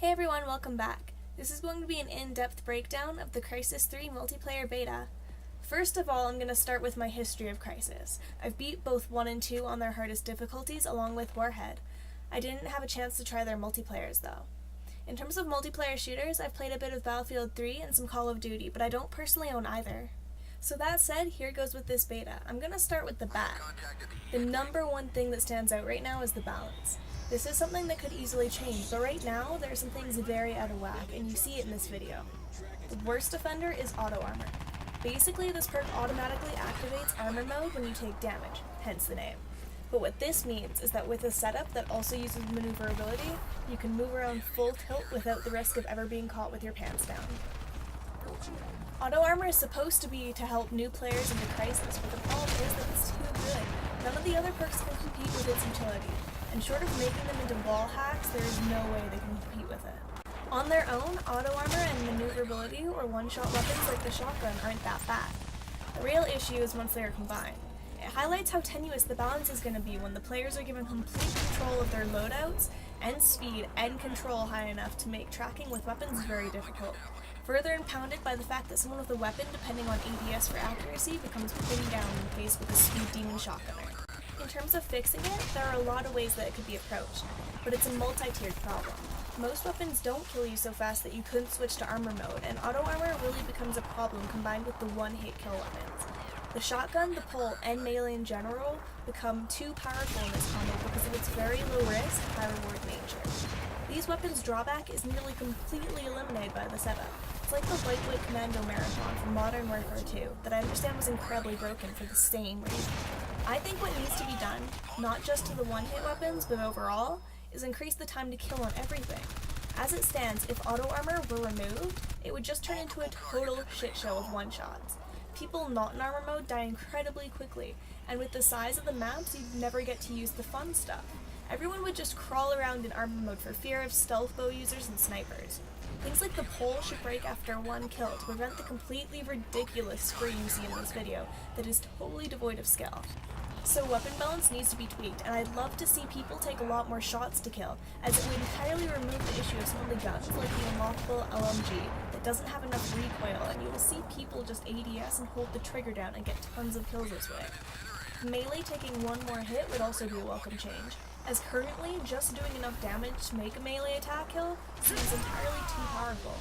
Hey everyone, welcome back. This is going to be an in-depth breakdown of the Crysis 3 multiplayer beta. First of all, I'm going to start with my history of Crysis. I've beat both 1 and 2 on their hardest difficulties along with Warhead. I didn't have a chance to try their multiplayers though. In terms of multiplayer shooters, I've played a bit of Battlefield 3 and some Call of Duty, but I don't personally own either. So that said, here goes with this beta. I'm going to start with the bat. The number one thing that stands out right now is the balance. This is something that could easily change, but right now there are some things very out of whack, and you see it in this video. The worst offender is auto armor. Basically, this perk automatically activates armor mode when you take damage, hence the name. But what this means is that with a setup that also uses maneuverability, you can move around full tilt without the risk of ever being caught with your pants down. Auto armor is supposed to be to help new players into Crysis, but the problem is that it's too good. None of the other perks can compete with its utility, and short of making them into wall hacks, there is no way they can compete with it. On their own, auto armor and maneuverability or one-shot weapons like the shotgun aren't that bad. The real issue is once they are combined. It highlights how tenuous the balance is going to be when the players are given complete control of their loadouts and speed and control high enough to make tracking with weapons very difficult. Further impounded by the fact that someone with a weapon, depending on ADS for accuracy, becomes pinned down when faced with a speed demon shotgunner. In terms of fixing it, there are a lot of ways that it could be approached, but it's a multi-tiered problem. Most weapons don't kill you so fast that you couldn't switch to armor mode, and auto armor really becomes a problem combined with the one-hit kill weapons. The shotgun, the pole, and melee in general become too powerful in this combo because of its very low risk, high reward nature. These weapons' drawback is nearly completely eliminated by the setup. It's like the lightweight commando marathon from Modern Warfare 2 that I understand was incredibly broken for the same reason. I think what needs to be done, not just to the one-hit weapons, but overall, is increase the time to kill on everything. As it stands, if auto armor were removed, it would just turn into a total shit show of one-shots. People not in armor mode die incredibly quickly, and with the size of the maps, you'd never get to use the fun stuff. Everyone would just crawl around in armor mode for fear of stealth bow users and snipers. Things like the pole should break after one kill to prevent the completely ridiculous spree you see in this video that is totally devoid of skill. So weapon balance needs to be tweaked, and I'd love to see people take a lot more shots to kill, as it would entirely remove the issue of some of the guns, like the unlockable LMG, that doesn't have enough recoil, and you will see people just ADS and hold the trigger down and get tons of kills this way. Melee taking one more hit would also be a welcome change, as currently just doing enough damage to make a melee attack kill seems entirely too powerful.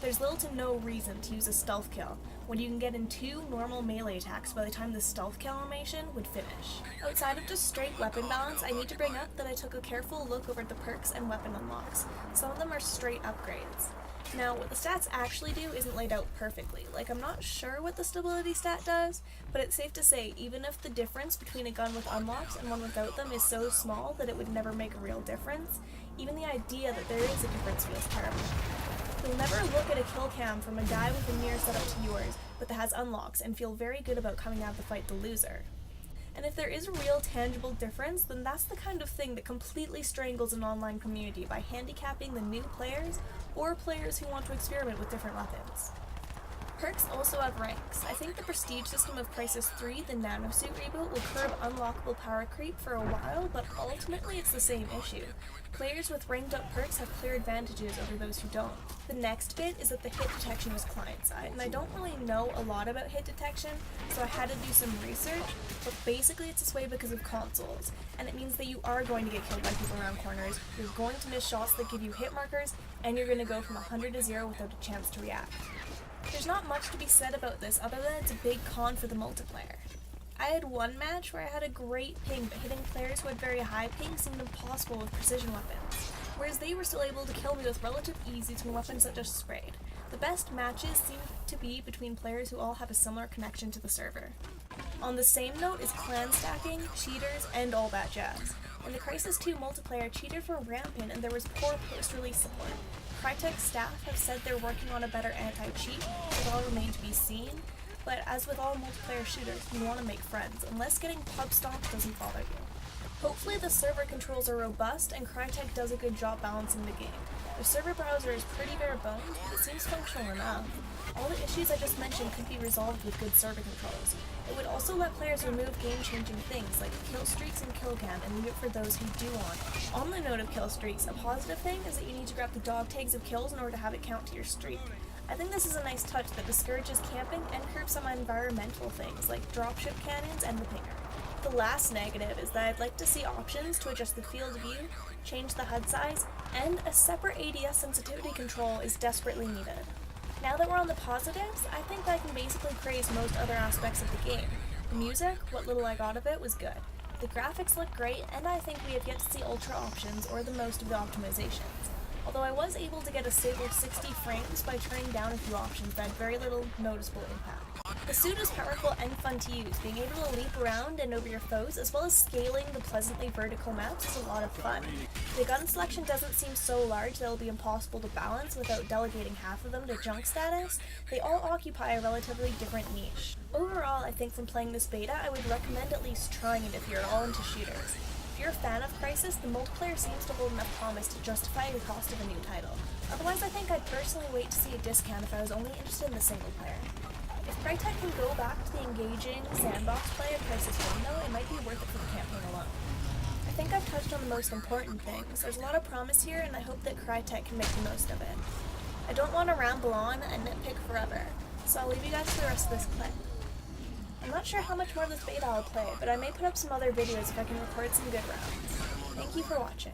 There's little to no reason to use a stealth kill, when you can get in 2 normal melee attacks by the time the stealth kill animation would finish. Outside of just straight weapon balance, I need to bring up that I took a careful look over the perks and weapon unlocks. Some of them are straight upgrades. Now, what the stats actually do isn't laid out perfectly. Like, I'm not sure what the stability stat does, but it's safe to say, even if the difference between a gun with unlocks and one without them is so small that it would never make a real difference, even the idea that there is a difference feels terrible. You'll never look at a kill cam from a guy with a mirror set up to yours, but that has unlocks, and feel very good about coming out of the fight the loser. And if there is a real tangible difference, then that's the kind of thing that completely strangles an online community by handicapping the new players, or players who want to experiment with different weapons. Perks also have ranks. I think the prestige system of Crysis 3, the nanosuit reboot, will curb unlockable power creep for a while, but ultimately it's the same issue. Players with ranked up perks have clear advantages over those who don't. The next bit is that the hit detection is client-side, and I don't really know a lot about hit detection, so I had to do some research, but basically it's this way because of consoles, and it means that you are going to get killed by people around corners, you're going to miss shots that give you hit markers, and you're going to go from 100 to 0 without a chance to react. There's not much to be said about this other than it's a big con for the multiplayer. I had one match where I had a great ping, but hitting players who had very high ping seemed impossible with precision weapons, whereas they were still able to kill me with relative ease using weapons that just sprayed. The best matches seem to be between players who all have a similar connection to the server. On the same note is clan stacking, cheaters, and all that jazz. In the Crysis 2 multiplayer, cheaters were rampant and there was poor post-release support. Crytek's staff have said they're working on a better anti-cheat, it all remains to be seen, but as with all multiplayer shooters, you want to make friends, unless getting pub stomped doesn't bother you. Hopefully the server controls are robust and Crytek does a good job balancing the game. The server browser is pretty bare bones, but it seems functional enough. All the issues I just mentioned could be resolved with good server controls. It would also let players remove game-changing things like kill streaks and kill cam and leave it for those who do want it. On the note of kill streaks, a positive thing is that you need to grab the dog tags of kills in order to have it count to your streak. I think this is a nice touch that discourages camping and curbs some environmental things like dropship cannons and the pinger. The last negative is that I'd like to see options to adjust the field of view, change the HUD size, and a separate ADS sensitivity control is desperately needed. Now that we're on the positives, I think I can basically praise most other aspects of the game. The music, what little I got of it, was good. The graphics look great, and I think we have yet to see ultra options or the most of the optimizations. Although I was able to get a stable 60 frames by turning down a few options that had very little noticeable impact. The suit is powerful and fun to use. Being able to leap around and over your foes, as well as scaling the pleasantly vertical maps, is a lot of fun. The gun selection doesn't seem so large that it'll be impossible to balance without delegating half of them to junk status. They all occupy a relatively different niche. Overall, I think from playing this beta, I would recommend at least trying it if you're all into shooters. If you're a fan of Crysis, the multiplayer seems to hold enough promise to justify the cost of a new title. Otherwise, I think I'd personally wait to see a discount if I was only interested in the single player. If Crytek can go back to the engaging sandbox play of Crysis 1 though, it might be worth it for the campaign alone. I think I've touched on the most important things. There's a lot of promise here, and I hope that Crytek can make the most of it. I don't want to ramble on and nitpick forever, so I'll leave you guys to the rest of this clip. I'm not sure how much more of this beta I'll play, but I may put up some other videos if I can record some good rounds. Thank you for watching.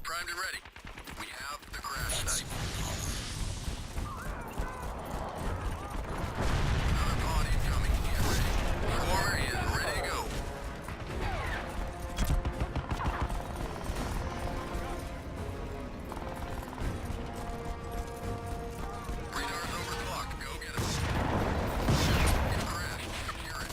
Primed and ready. We have the crash site. Another pod incoming. Get ready. Swarmer is ready to go. Radar's over the clock. Go get him. It's crashed. Secure it.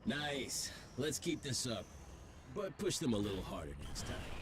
Nice. Let's keep this up. But push them a little harder next time.